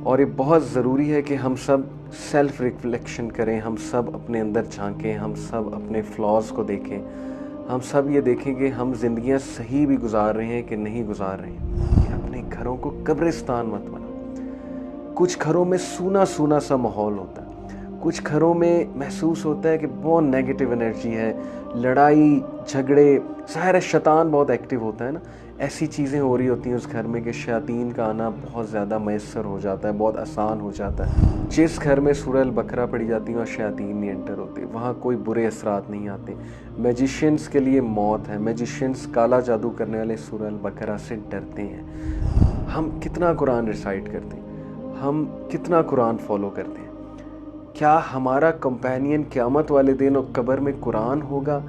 اور یہ بہت ضروری ہے کہ ہم سب سیلف ریفلیکشن کریں، ہم سب اپنے اندر جھانکیں، ہم سب اپنے فلاز کو دیکھیں، ہم سب یہ دیکھیں کہ ہم زندگیاں صحیح بھی گزار رہے ہیں کہ نہیں گزار رہے ہیں، کہ اپنے گھروں کو قبرستان مت بناؤ۔ کچھ گھروں میں سونا سونا سا ماحول ہوتا ہے، کچھ گھروں میں محسوس ہوتا ہے کہ بہت نیگیٹو انرجی ہے، لڑائی جھگڑے، ظاہر ہے شیطان بہت ایکٹیو ہوتا ہے نا، ایسی چیزیں ہو رہی ہوتی ہیں اس گھر میں کہ شیاطین کا آنا بہت زیادہ میسر ہو جاتا ہے، بہت آسان ہو جاتا ہے۔ جس گھر میں سورہ البقرہ پڑھی جاتی ہے وہاں شیاطین نہیں انٹر ہوتے، وہاں کوئی برے اثرات نہیں آتے۔ میجیشینز کے لیے موت ہے، میجیشینز کالا جادو کرنے والے سورہ البقرہ سے ڈرتے ہیں۔ ہم کتنا قرآن ریسائٹ کرتے ہیں، ہم کتنا قرآن فالو کرتے ہیں؟ کیا ہمارا کمپینین قیامت والے دن اور قبر میں قرآن ہوگا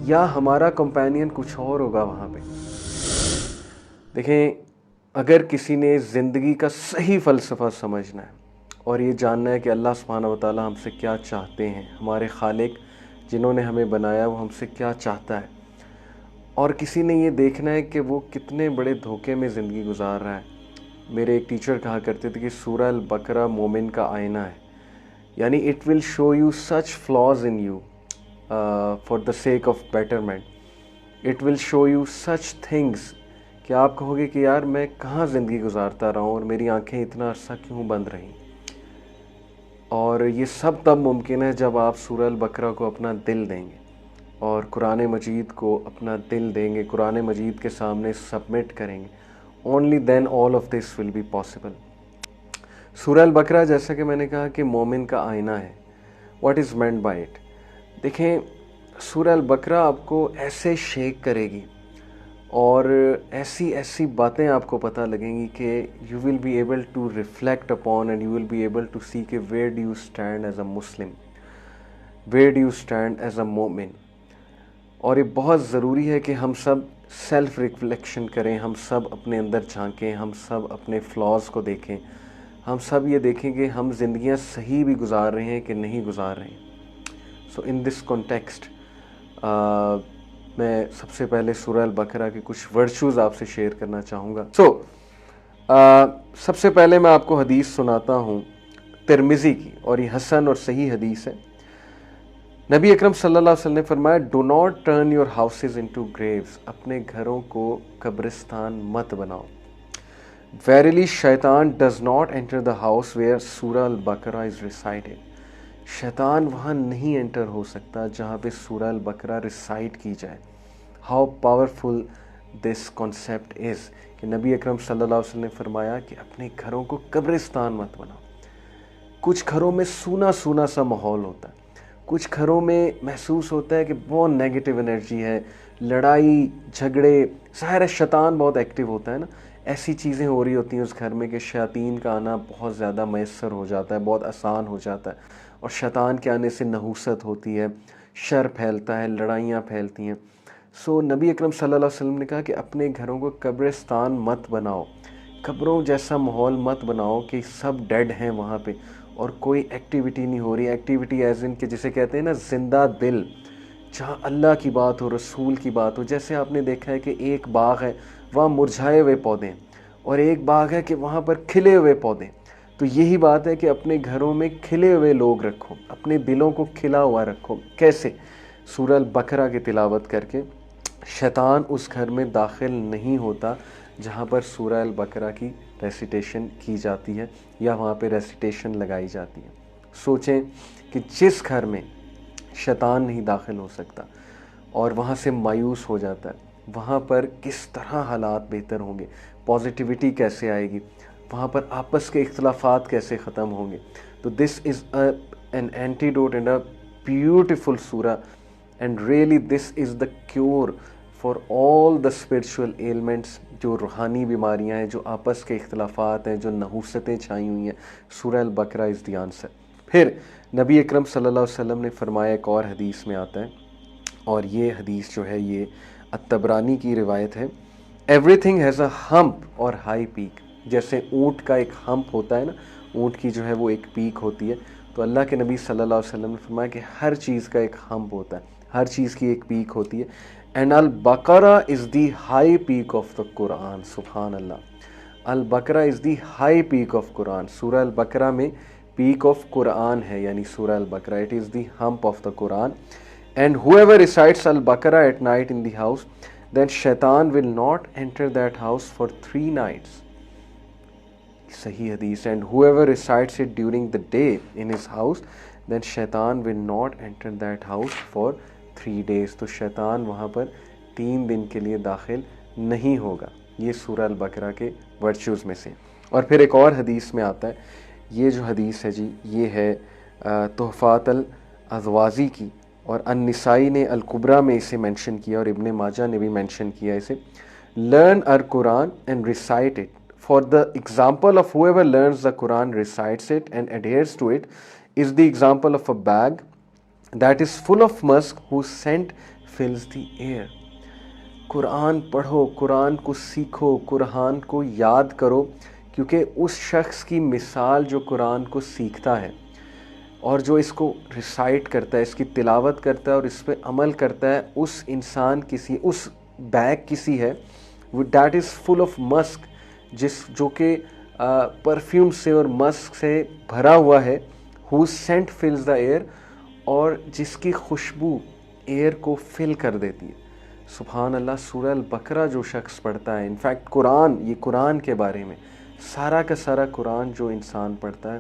یا ہمارا کمپینین کچھ اور ہوگا وہاں پہ؟ دیکھیں، اگر کسی نے زندگی کا صحیح فلسفہ سمجھنا ہے اور یہ جاننا ہے کہ اللہ سبحانہ و تعالیٰ ہم سے کیا چاہتے ہیں، ہمارے خالق جنہوں نے ہمیں بنایا وہ ہم سے کیا چاہتا ہے، اور کسی نے یہ دیکھنا ہے کہ وہ کتنے بڑے دھوکے میں زندگی گزار رہا ہے۔ میرے ایک ٹیچر کہا کرتے تھے کہ سورہ البقرہ مومن کا آئینہ ہے، یعنی it will show you such flaws in you for the sake of betterment, it will show you such things کہ آپ کہو گے کہ یار میں کہاں زندگی گزارتا رہا ہوں اور میری آنکھیں اتنا عرصہ کیوں بند رہیں۔ اور یہ سب تب ممکن ہے جب آپ سورہ البقرہ کو اپنا دل دیں گے اور قرآن مجید کو اپنا دل دیں گے، قرآن مجید کے سامنے سبمٹ کریں گے، only then all of this will be possible. سورہ البقرہ جیسا کہ میں نے کہا کہ مومن کا آئینہ ہے، what is meant by it? دیکھیں، سورہ البقرہ آپ کو ایسے شیک کرے گی اور ایسی باتیں آپ کو پتہ لگیں گی کہ you will be able to reflect upon and you will be able to see کہ where do you stand as a Muslim, where do you stand as a مومن۔ اور یہ بہت ضروری ہے کہ ہم سب سیلف ریفلیکشن کریں، ہم سب اپنے اندر جھانکیں، ہم سب اپنے فلاز کو دیکھیں، ہم سب یہ دیکھیں کہ ہم زندگیاں صحیح بھی گزار رہے ہیں کہ نہیں گزار رہے ہیں۔ سو ان دس کانٹیکسٹ میں سب سے پہلے سورہ البقرہ کے کچھ ورچوز آپ سے شیئر کرنا چاہوں گا۔ سب سے پہلے میں آپ کو حدیث سناتا ہوں ترمذی کی، اور یہ حسن اور صحیح حدیث ہے۔ نبی اکرم صلی اللہ علیہ وسلم نے فرمایا، do not turn your houses into graves, اپنے گھروں کو قبرستان مت بناؤ۔ ویریلی شیطان does not enter the house where سورہ البقرہ از ریسائٹڈ، شیطان وہاں نہیں انٹر ہو سکتا جہاں پہ سورہ البقرہ ریسائٹ کی جائے۔ How powerful this concept is کہ نبی اکرم صلی اللہ علیہ وسلم نے فرمایا کہ اپنے گھروں کو قبرستان مت بناؤ۔ کچھ گھروں میں سونا سونا سا ماحول ہوتا ہے، کچھ گھروں میں محسوس ہوتا ہے کہ بہت نیگیٹو انرجی ہے، لڑائی جھگڑے، ظاہر ہے شیطان بہت ایکٹیو ہوتا ہے نا، ایسی چیزیں ہو رہی ہوتی ہیں اس گھر میں کہ شیاطین کا آنا بہت زیادہ میسر ہو جاتا ہے، بہت آسان ہو جاتا ہے، اور شیطان کے آنے سے نحوست ہوتی ہے، شر پھیلتا ہے، لڑائیاں پھیلتی ہیں۔ سو نبی اکرم صلی اللہ علیہ وسلم نے کہا کہ اپنے گھروں کو قبرستان مت بناؤ، قبروں جیسا ماحول مت بناؤ کہ سب ڈیڈ ہیں وہاں پہ اور کوئی ایکٹیویٹی نہیں ہو رہی۔ ایکٹیویٹی ایز ان کہ جسے کہتے ہیں نا زندہ دل، جہاں اللہ کی بات ہو، رسول کی بات ہو۔ جیسے آپ نے دیکھا ہے کہ ایک باغ ہے وہاں مرجھائے ہوئے پودے ہیں، اور ایک باغ ہے کہ وہاں پر کھلے ہوئے پودے۔ تو یہی بات ہے کہ اپنے گھروں میں کھلے ہوئے لوگ رکھو، اپنے دلوں کو کھلا ہوا رکھو۔ کیسے؟ سورہ البقرہ کی تلاوت کر کے۔ شیطان اس گھر میں داخل نہیں ہوتا جہاں پر سورہ البقرہ کی ریسیٹیشن کی جاتی ہے یا وہاں پہ ریسیٹیشن لگائی جاتی ہے۔ سوچیں کہ جس گھر میں شیطان نہیں داخل ہو سکتا اور وہاں سے مایوس ہو جاتا ہے، وہاں پر کس طرح حالات بہتر ہوں گے، پازیٹیوٹی کیسے آئے گی، وہاں پر آپس کے اختلافات کیسے ختم ہوں گے۔ تو this is an antidote and a beautiful سورہ، and really this is the cure for all the spiritual elements, جو روحانی بیماریاں ہیں، جو آپس کے اختلافات ہیں، جو نحوستیں چھائی ہوئی ہیں۔ سورہ البقرہ از دی آنسر۔ پھر نبی اکرم صلی اللہ علیہ وسلم نے فرمایا، ایک اور حدیث میں آتا ہے، اور یہ حدیث جو ہے یہ الطبرانی کی روایت ہے، ایوری تھنگ ہیز اے ہمپ اور ہائی پیک۔ جیسے اونٹ کا ایک ہمپ ہوتا ہے نا، اونٹ کی جو ہے وہ ایک پیک ہوتی ہے، تو اللہ کے نبی صلی اللہ علیہ وسلم نے فرمایا کہ ہر چیز کا ایک ہمپ ہوتا ہے، ہر چیز کی ایک پیک ہوتی ہے۔ And Al Baqarah is the high peak of the Quran, سبحان اللہ۔ Al Baqarah is the high peak of Quran. سورہ البقرہ میں پیک آف قرآن ہے, یعنی سورہ Al Baqarah, it is the hump of the Quran. And whoever recites Al Baqarah at night in the house, then shaitan will not enter that house for 3 nights. صحیح حدیث. And whoever recites it during the day in his house, then shaitan will not enter that house for 3 days. تو شیطان وہاں پر 3 دن کے لیے داخل نہیں ہوگا. یہ سورہ البقرہ کے ورچوز میں سے. اور پھر ایک اور حدیث میں آتا ہے, یہ جو حدیث ہے جی یہ ہے تحفات الازوازی کی, اور النسائی نے الکبریٰ میں اسے مینشن کیا, اور ابن ماجہ نے بھی مینشن کیا اسے. Learn our Quran and recite it. For the example of whoever learns the Quran, recites it and adheres to it is the example of a bag that is full of musk whose scent fills the air. قرآن پڑھو, قرآن کو سیکھو, قرآن کو یاد کرو, کیونکہ اس شخص کی مثال جو قرآن کو سیکھتا ہے اور جو اس کو ریسائٹ کرتا ہے, اس کی تلاوت کرتا ہے اور اس پہ عمل کرتا ہے, اس انسان کسی, اس بیگ کسی ہے دیٹ از فل آف مسک, جو کہ پرفیوم سے اور مسک سے بھرا ہوا ہے, whose scent fills the air, اور جس کی خوشبو ایئر کو فل کر دیتی ہے. سبحان اللہ. سورہ البقرہ جو شخص پڑھتا ہے, انفیکٹ قرآن, یہ قرآن کے بارے میں سارا کا سارا قرآن جو انسان پڑھتا ہے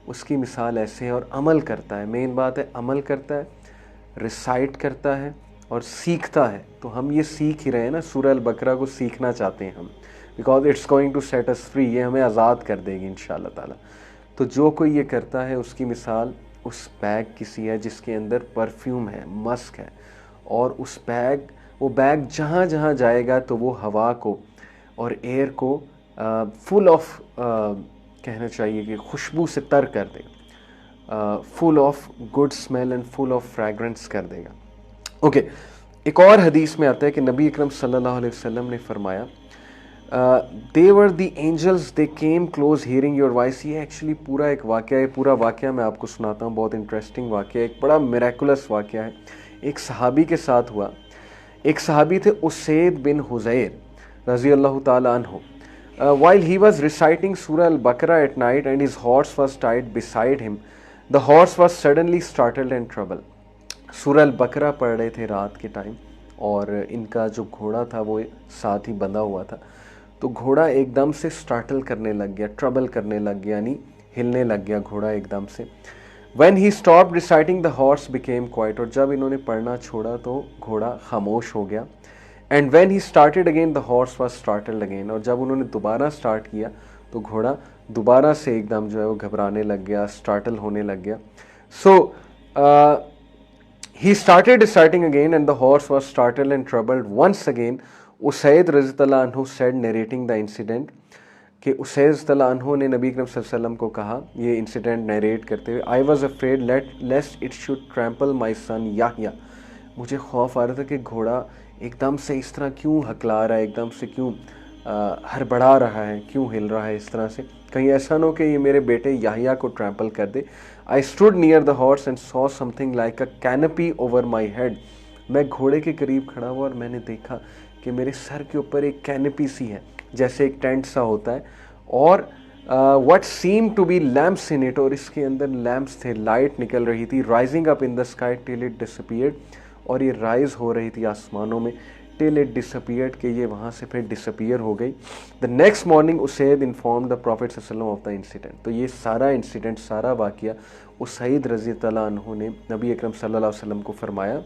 اس کی مثال ایسے ہے, اور عمل کرتا ہے. مین بات ہے عمل کرتا ہے, ریسائٹ کرتا ہے اور سیکھتا ہے. تو ہم یہ سیکھ ہی رہے ہیں نا, سورہ البقرہ کو سیکھنا چاہتے ہیں ہم, because it's going to set us free. یہ ہمیں آزاد کر دے گی انشاءاللہ تعالیٰ. تو جو کوئی یہ کرتا ہے اس کی مثال اس بیگ کسی ہے جس کے اندر پرفیوم ہے, مسک ہے, اور اس وہ بیگ جہاں جہاں جائے گا تو وہ ہوا کو اور ایئر کو فل آف, کہنا چاہیے کہ خوشبو سے تر کر دے گا, full of good smell and full of fragrance کر دے گا. اوکے, ایک اور حدیث میں آتا ہے کہ نبی اکرم صلی اللہ علیہ وسلم نے فرمایا they were the angels, they came close hearing your voice. یہ ایکچولی پورا ایک واقعہ ہے, پورا واقعہ میں آپ کو سناتا ہوں, بہت انٹرسٹنگ واقعہ ہے, ایک بڑا میریکولس واقعہ ہے. ایک صحابی کے ساتھ ہوا. ایک صحابی تھے اسید بن حضیر رضی اللہ تعالیٰ عنہ. while he was reciting Surah Al-Baqarah at night and his horse was tied beside him, the horse was suddenly startled and troubled. سورہ البقرہ پڑھ رہے تھے رات کے ٹائم, اور ان کا جو گھوڑا تھا وہ ساتھ ہی بندھا ہوا تھا. تو گھوڑا ایک دم سے سٹارٹل کرنے لگ گیا, ٹربل کرنے لگ گیا, یعنی ہلنے لگ گیا گھوڑا ایک دم سے. when he stopped reciting the horse became quiet, اور جب انہوں نے پڑھنا چھوڑا تو گھوڑا خاموش ہو گیا. and when he started again the horse was startled again, اور جب انہوں نے دوبارہ سٹارٹ کیا تو گھوڑا دوبارہ سے ایک دم جو ہے وہ گھبرانے لگ گیا, سٹارٹل ہونے لگ گیا. so he started reciting again and the horse was startled and troubled once again. اسید رضی اللہ عنہ said narrating the incident, کہ اسید رضی اللہ عنہ نے نبی اکرم صلی اللہ علیہ وسلم کو کہا یہ انسیڈنٹ نیریٹ کرتے ہوئے, I was afraid lest it should trample my son Yahya. مجھے خوف آ رہا تھا کہ گھوڑا ایک دم سے اس طرح کیوں ہکلا رہا ہے, ایک دم سے کیوں ہڑبڑا رہا ہے, کیوں ہل رہا ہے اس طرح سے, کہیں ایسا نہ ہو کہ یہ میرے بیٹے یحییٰ کو ٹرمپل کر دے. I stood near the horse and saw something like a canopy over my head. میں گھوڑے کے قریب کھڑا ہوا اور میں نے دیکھا کہ میرے سر کے اوپر ایک کینپی سی ہے, جیسے ایک ٹینٹ سا ہوتا ہے, اور what seemed to be lamps in it, اور اس کے اندر لیمپس تھے, لائٹ نکل رہی تھی, rising up in the sky till it disappeared, اور یہ رائز ہو رہی تھی آسمانوں میں till it disappeared, کہ یہ وہاں سے پھر ڈسپیئر ہو گئی. The next morning acid informed the Prophet صلی اللہ علیہ وسلم of the incident. تو یہ سارا انسیڈنٹ, سارا واقعہ اسید رضی اللہ عنہ نے نبی اکرم صلی اللہ علیہ وسلم کو فرمایا.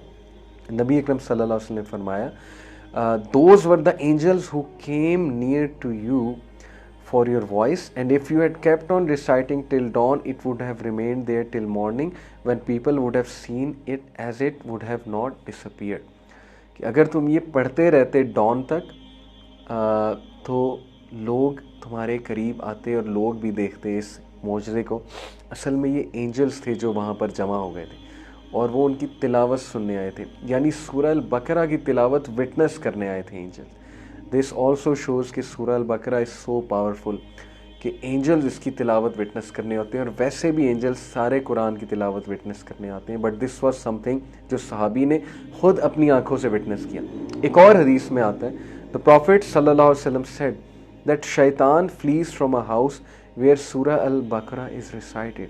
نبی اکرم صلی اللہ علیہ وسلم نے فرمایا those were the angels who came near to you for your voice, and if you had kept on reciting till dawn it would have remained there till morning, when people would have seen it as it would have not disappeared. کہ اگر تم یہ پڑھتے رہتے Dawn تک تو لوگ تمہارے قریب آتے اور لوگ بھی دیکھتے اس معجزے کو. اصل میں یہ اینجلز تھے جو وہاں پر جمع ہو گئے تھے, اور وہ ان کی تلاوت سننے آئے تھے, یعنی سورہ البقرہ کی تلاوت وٹنس کرنے آئے تھے اینجل. دس آلسو شوز کہ سورہ البقرہ از سو پاورفل کہ اینجلز اس کی تلاوت وٹنس کرنے ہوتے ہیں, اور ویسے بھی اینجلز سارے قرآن کی تلاوت وٹنس کرنے آتے ہیں, but this was some thing جو صحابی نے خود اپنی آنکھوں سے وٹنس کیا. ایک اور حدیث میں آتا ہے, the Prophet صلی اللہ علیہ وسلم said that shaitan flees from a house where Surah Al-Baqarah is recited.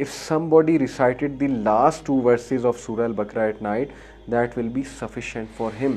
if somebody recited the last 2 verses of Surah Al-Baqarah at night, that will be sufficient for him.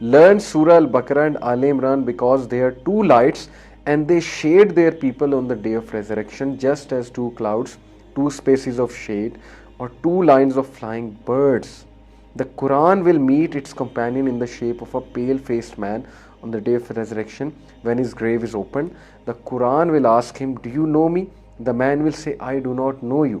learn Surah Al-Baqarah and Al Imran because they are 2 lights and they shade their people on the day of resurrection, just as 2 clouds, 2 spaces of shade, or 2 lines of flying birds. The Quran will meet its companion in the shape of a pale-faced man on the day of resurrection when his grave is opened. The Quran will ask him, do you know me? The man will say, I do not know you.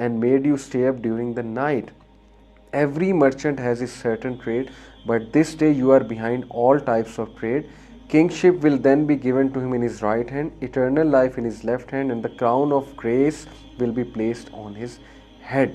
and made you stay up during the night. Every merchant has his certain trade, but this day you are behind all types of trade. Kingship will then be given to him in his right hand, eternal life in his left hand, and the crown of grace will be placed on his head.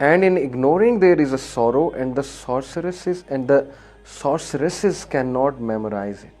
and in ignoring there is a sorrow, and the sorceresses cannot memorize it.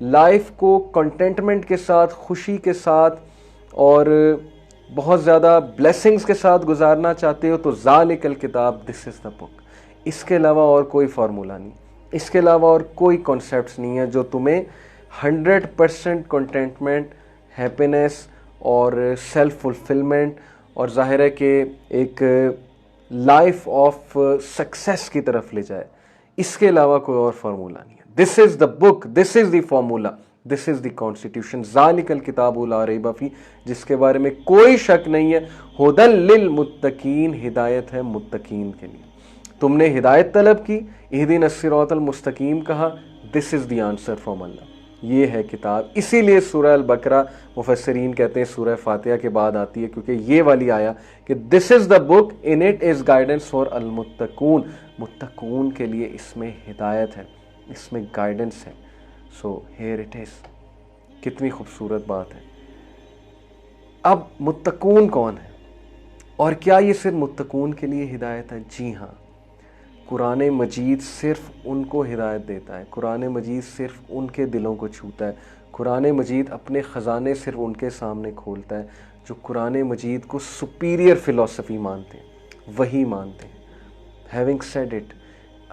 Life کو contentment کے ساتھ، خوشی کے ساتھ اور بہت زیادہ blessings کے ساتھ گزارنا چاہتے ہو تو ذالک الکتاب، دس از دا بک. اس کے علاوہ اور کوئی فارمولہ نہیں، اس کے علاوہ اور کوئی کانسیپٹس نہیں ہے جو تمہیں 100% کنٹینٹمنٹ، ہیپینس اور سیلف فلفلمنٹ اور ظاہر ہے کہ ایک لائف آف سکسیس کی طرف لے جائے. اس کے علاوہ کوئی اور فارمولہ نہیں ہے. دس is the book, this is the formula, this is the constitution, ذالک الکتاب لا ریب فیہ، جس کے بارے میں کوئی شک نہیں ہے. ھدی للمتقین، ہدایت ہے متقین کے لیے. تم نے ہدایت طلب کی، اہدنا الصراط المستقیم کہا، دس از دی آنسر فرام اللہ. یہ ہے کتاب. اسی لیے سورہ البقرہ مفسرین کہتے ہیں سورہ فاتحہ کے بعد آتی ہے، کیونکہ یہ والی آیا کہ this is the book in it is guidance for المتقون. متقون کے لیے اس میں ہدایت ہے، اس میں گائیڈنس ہے. So here it is. کتنی خوبصورت بات ہے. اب متقون کون ہے اور کیا یہ صرف متقون کے لیے ہدایت ہے؟ جی ہاں. قرآن مجید صرف ان کو ہدایت دیتا ہے. قرآن مجید صرف ان کے دلوں کو چھوتا ہے. قرآن مجید اپنے خزانے صرف ان کے سامنے کھولتا ہے جو قرآن مجید کو سپیریئر فلسفی مانتے ہیں، وہی مانتے ہیں. ہیونگ سیڈ اٹ،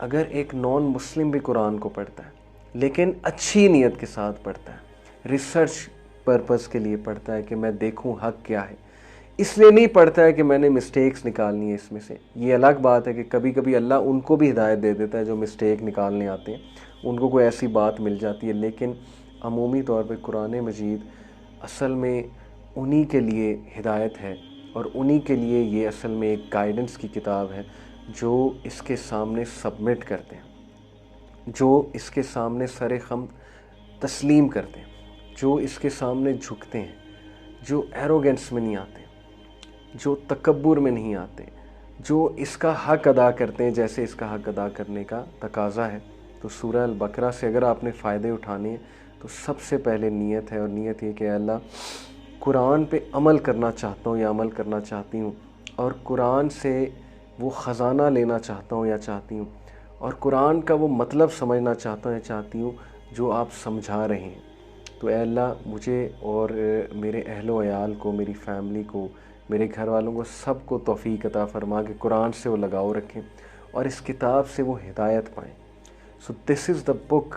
اگر ایک نان مسلم بھی قرآن کو پڑھتا ہے لیکن اچھی نیت کے ساتھ پڑھتا ہے، ریسرچ پرپز کے لیے پڑھتا ہے کہ میں دیکھوں حق کیا ہے، اس لیے نہیں پڑھتا ہے کہ میں نے مسٹیکس نکالنی ہے اس میں سے. یہ الگ بات ہے کہ کبھی کبھی اللہ ان کو بھی ہدایت دے دیتا ہے جو مسٹیک نکالنے آتے ہیں، ان کو کوئی ایسی بات مل جاتی ہے. لیکن عمومی طور پہ قرآن مجید اصل میں انہی کے لیے ہدایت ہے اور انہی کے لیے یہ اصل میں ایک گائیڈنس کی کتاب ہے جو اس کے سامنے سبمٹ کرتے ہیں، جو اس کے سامنے سر خم تسلیم کرتے ہیں، جو اس کے سامنے جھکتے ہیں، جو ایروگنس میں نہیں آتے، جو تکبر میں نہیں آتے، جو اس کا حق ادا کرتے ہیں جیسے اس کا حق ادا کرنے کا تقاضا ہے. تو سورہ البقرہ سے اگر آپ نے فائدے اٹھانے ہیں تو سب سے پہلے نیت ہے، اور نیت یہ کہ اللہ قرآن پہ عمل کرنا چاہتا ہوں یا عمل کرنا چاہتی ہوں، اور قرآن سے وہ خزانہ لینا چاہتا ہوں یا چاہتی ہوں، اور قرآن کا وہ مطلب سمجھنا چاہتا ہوں یا چاہتی ہوں جو آپ سمجھا رہے ہیں. تو اے اللہ مجھے اور میرے اہل و عیال کو، میری فیملی کو، میرے گھر والوں کو سب کو توفیق عطا فرما کہ قرآن سے وہ لگاؤ رکھیں اور اس کتاب سے وہ ہدایت پائیں. سو دس از دا بک